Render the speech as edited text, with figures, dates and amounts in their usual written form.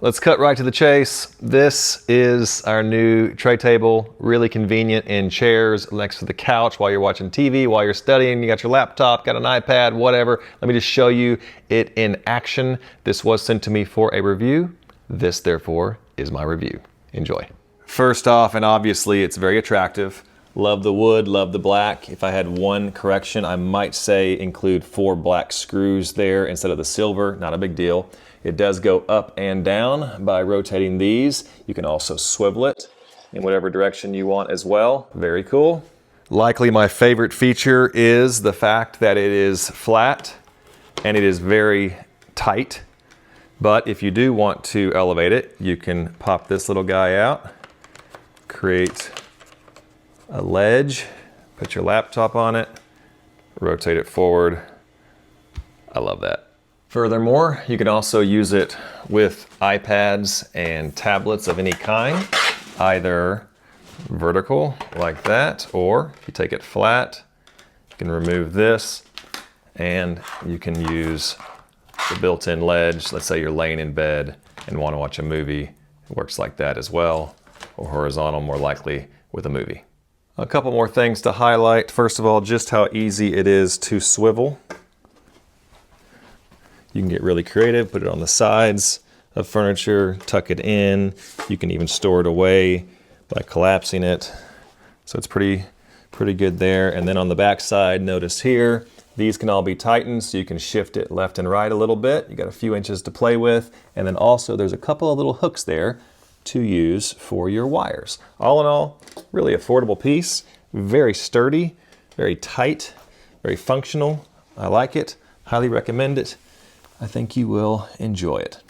Let's cut right to the chase. This is our new tray table, really convenient in chairs next to the couch while you're watching TV, while you're studying, you got your laptop, got an iPad, whatever. Let me just show you it in action. This was sent to me for a review. This, therefore, is my review. Enjoy. First off, and obviously it's very attractive. Love the wood, love the black. If I had one correction, I might say include 4 black screws there instead of the silver, not a big deal. It does go up and down by rotating these. You can also swivel it in whatever direction you want as well. Very cool. Likely my favorite feature is the fact that it is flat and it is very tight. But if you do want to elevate it, you can pop this little guy out, create a ledge, put your laptop on it, rotate it forward. I love that. Furthermore, you can also use it with iPads and tablets of any kind, either vertical like that, or if you take it flat, you can remove this and you can use the built-in ledge. Let's say you're laying in bed and want to watch a movie. It works like that as well, or horizontal, more likely with a movie. A couple more things to highlight. First of all, just how easy it is to swivel. You can get really creative, put it on the sides of furniture, tuck it in. You can even store it away by collapsing it. So it's pretty good there. And then on the back side, notice here, these can all be tightened so you can shift it left and right a little bit. You got a few inches to play with. And then also there's a couple of little hooks there to use for your wires. All in all, really affordable piece, very sturdy, very tight, very functional. I like it, highly recommend it. I think you will enjoy it.